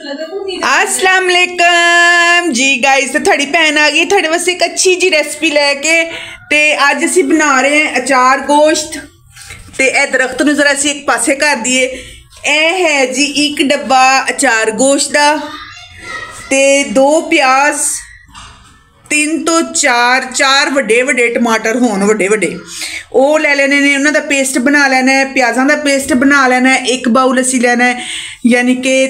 अस्सलाम वालेकुम जी गाइस, तो थोड़ी भैन आ गई थोड़े वास्ते एक अच्छी जी रेसिपी लैके। ते अज असी बना रहे हैं अचार गोश्त। ते ए दरख्त नूं जरा असी एक पासे कर दिए। ए है जी एक डब्बा अचार गोश्त दा, ते 2 प्याज, 3 तो 4 वड्डे वड्डे टमाटर होन वड्डे वड्डे वो ले लेने ने, उन्हां दा पेस्ट बना लेना है, प्याज़ां दा पेस्ट बना लेना है। एक बाउल असी लेना है, यानी कि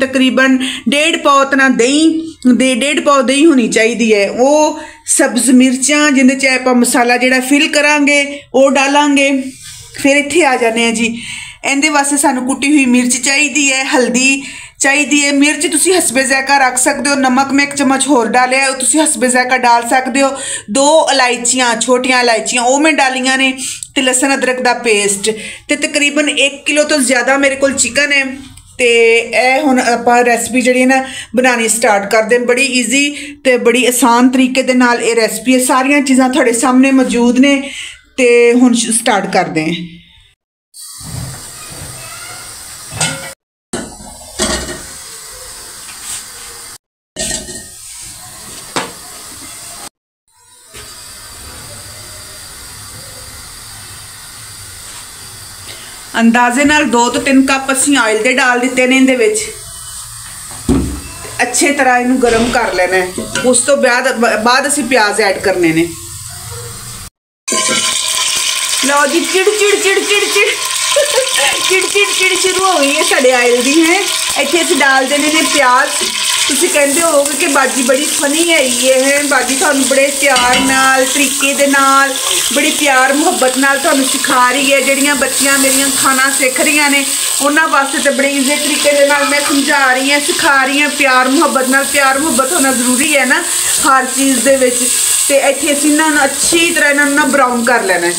तकरीबन 1.5 पाव तना दही, 1.5 पाव दही होनी चाहिए है। वो सब्ज़ मिर्चां जिंदे च आपां मसाला जिहड़ा फिल करांगे वो डालांगे। फिर इत्थे आ जाने हैं जी, इहदे वास्ते सानू कुटी हुई मिर्च चाहिए है, हल्दी चाहिए है। मिर्च तुसी हसबे ज़ायका रख सकते हो, नमक में 1 चम्मच होर डालिया तुसी हसबे ज़ायका डाल सकते हो। 2 इलायचियाँ, छोटियाँ इलायचियाँ वो मैं डालियाँ ने, ते लसन अदरक दा पेस्ट। ते तकरीबन 1 किलो तो ज़्यादा मेरे को चिकन है। तो यह हुण आपां रेसिपी जिहड़ी ना बनानी स्टार्ट कर दें। बड़ी ईजी ते बड़ी आसान तरीके दे नाल ये रेसिपी है। सारियां चीज़ां तुहाडे सामने मौजूद ने, ते हुण स्टार्ट कर दें। अंदाजे नाल 2 तो 3 कप असीं ऑयल दे डाल दिते ने। इहदे विच अच्छे तरह इनू गर्म कर लेना है। उस तो बाद असीं प्याज ऐड करने ने। लो जी, चिड़ चिड़ चिड़ चिड़ चिड़ चिड़ चिड़ चिड़ शुरू हो गई है साडे ऑयल दी है। इत्थे असीं डाल देने ने प्याज। तुसीं कहंदे होवोगे कि बाजी बड़ी फनी है ये बाजी तुहानूं बड़े प्यार नाल तरीके दे नाल बड़ी प्यार मुहब्बत नाल तुहानूं सिखा रही है। जिहड़ियां बच्चियां मेरियां खाना सीख रही ने उन्हां वास्ते तो बड़े ईजी तरीके दे नाल मैं समझा रही हैं, सिखा रही हैं। प्यार मुहब्बत नाल, प्यार मुहब्बत होना जरूरी है ना हर चीज़ दे विच। ते इत्थे असीं इन्हां नूं अच्छी तरह इन्हां नूं ब्राउन कर लेना है।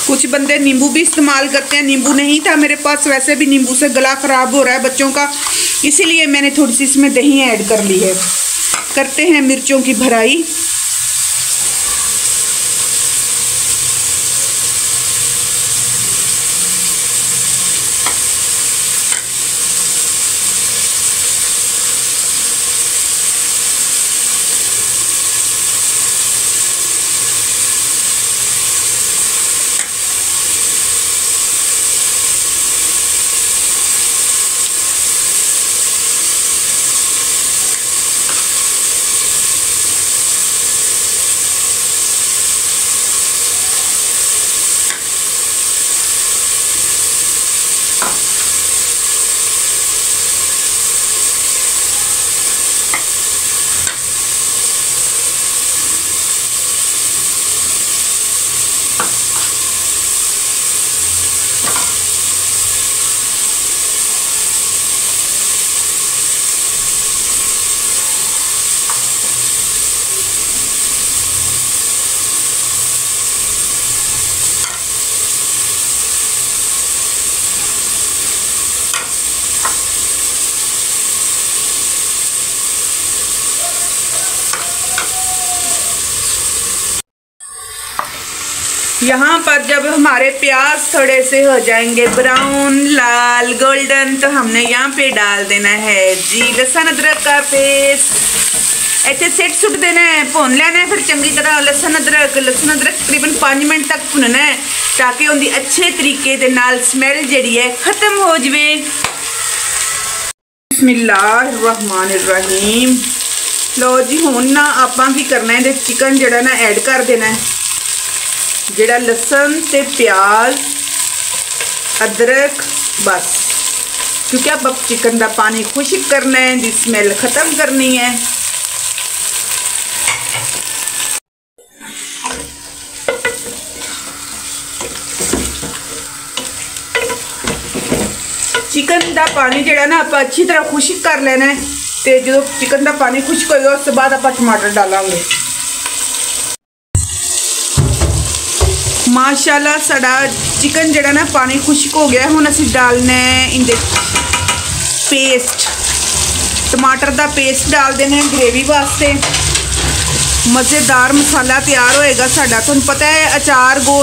कुछ बंदे नींबू भी इस्तेमाल करते हैं, नींबू नहीं था मेरे पास, वैसे भी नींबू से गला ख़राब हो रहा है बच्चों का, इसीलिए मैंने थोड़ी सी इसमें दही ऐड कर ली है। करते हैं मिर्चों की भराई। यहाँ पर जब हमारे प्याज थोड़े से हो जाएंगे ब्राउन, लाल, गोल्डन, तो हमने यहाँ पे डाल देना है जी लहसुन अदरक का पेस्ट। ऐसे सेट सुट देना है, भुन लेना है फिर चंगी तरह लहसुन अदरक तकरीबन 5 मिनट तक भुनना है, ताकि उनकी अच्छे तरीके दे नाल स्मैल जिहड़ी है खत्म हो जाए। बिस्मिल्लाहिर्रहमानिर्रहीम। लो जी, हुण ना आपां की करना है, चिकन जिहड़ा ना ऐड कर देना है। जिहड़ा लसन ते प्याज अदरक बस, क्योंकि आप चिकन का पानी खुश्क करना है, दी स्मैल खत्म करनी है। चिकन का पानी जिहड़ा ना आप अच्छी तरह खुश्क कर लेना है। तो जो चिकन का पानी खुश्क होगा उसके बाद आप टमाटर डालेंगे। माशाल्लाह साड़ा चिकन जड़ा ना पानी खुश्क हो गया। हुण असीं डालना है इंदे पेस्ट। टमाटर का पेस्ट डाल देने ग्रेवी वास्ते। मज़ेदार मसाला तैयार होएगा साडा। तुहानूं पता है अचार गोश्त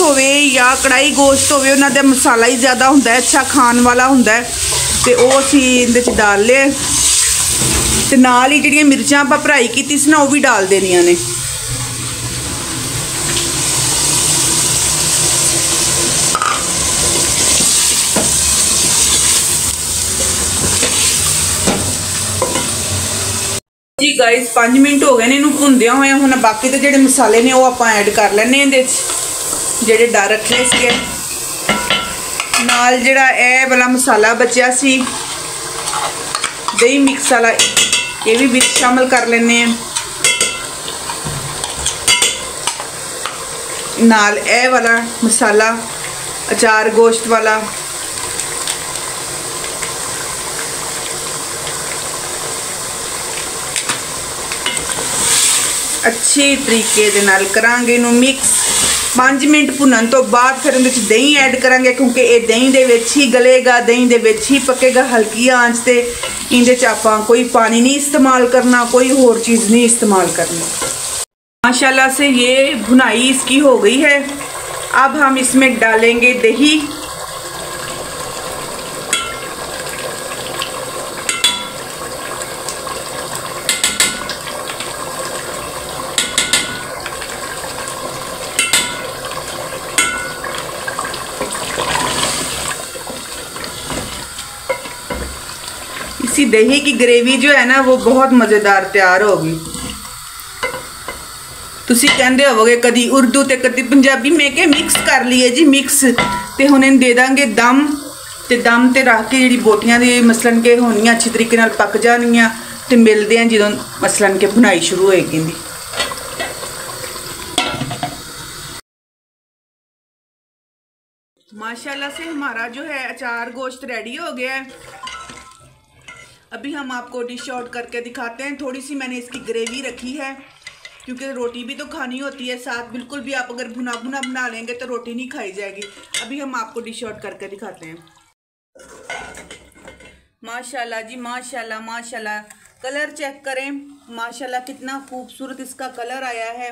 होवे या कढ़ाई गोश्त होवे, उन्हां दा मसाला ही ज़्यादा हुंदा है, अच्छा खाण वाला हुंदा है। ते ओह असीं इहदे च डाल लिया ते नाल ही जिहड़ियां मिर्चां आपां भराई कीती सी ना ओह भी डाल देनियां ने। जी गाइस 5 मिनट हो गए ने इनू भुनदियां होए। हुण बाकी तो जिहड़े मसाले ने वो आपां ऐड कर लैने इहदे च, जिहड़े डर रखे सीगे। नाल जिहड़ा ए वाला मसाला बचिया सी दही मिक्स वाला, ये भी विच शामिल कर लेने। नाल ए वाला मसाला अचार गोश्त वाला, अच्छे तरीके दे नाल करांगे इनू मिक्स। 5 मिनट भुनन तो बाद फिर इहदे च दही ऐड करांगे, क्योंकि ये दही दे विच ही गलेगा, दही दे विच ही पकेगा हल्की आंच ते। इहदे च आपां कोई पानी नहीं इस्तेमाल करना, कोई होर चीज़ नहीं इस्तेमाल करनी। माशाल्लाह से ये भुनाई इसकी हो गई है। अब हम इसमें डालेंगे दही। इसी दही की ग्रेवी जो है ना वो बहुत मज़ेदार तैयार होगी। तुसी कहंदे होवोगे कदी उर्दू ते कदी पंजाबी, मैं क्या मिक्स कर लिए जी मिक्स। ते हुण इन्हूं दे दांगे दम, ते दम ते रख के जिहड़ी बोटियां दी मसलन के होनियां अच्छी तरीके नाल पक जानियां। ते मिलदे हैं जदों मसलन के बुनाई शुरू होएगी इहदी। माशाल्लाह से हमारा जो है अचार गोश्त रेडी हो गया है। अभी हम आपको डिश आउट करके दिखाते हैं। थोड़ी सी मैंने इसकी ग्रेवी रखी है, क्योंकि रोटी भी तो खानी होती है साथ। बिल्कुल भी आप अगर भुना भुना बना लेंगे तो रोटी नहीं खाई जाएगी। अभी हम आपको डिश आउट करके दिखाते हैं। माशाल्लाह जी माशाल्लाह माशाल्लाह, कलर चेक करें माशाल्लाह कितना खूबसूरत इसका कलर आया है।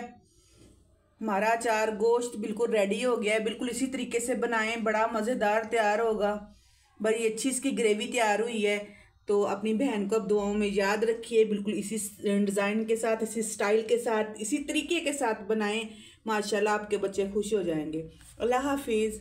हमारा अचार गोश्त बिल्कुल रेडी हो गया है। बिल्कुल इसी तरीके से बनाएं, बड़ा मज़ेदार तैयार होगा। बड़ी अच्छी इसकी ग्रेवी तैयार हुई है। तो अपनी बहन को अब दुआओं में याद रखिए। बिल्कुल इसी डिज़ाइन के साथ, इसी स्टाइल के साथ, इसी तरीके के साथ बनाएं। माशाल्लाह आपके बच्चे खुश हो जाएंगे। अल्लाह हाफिज़।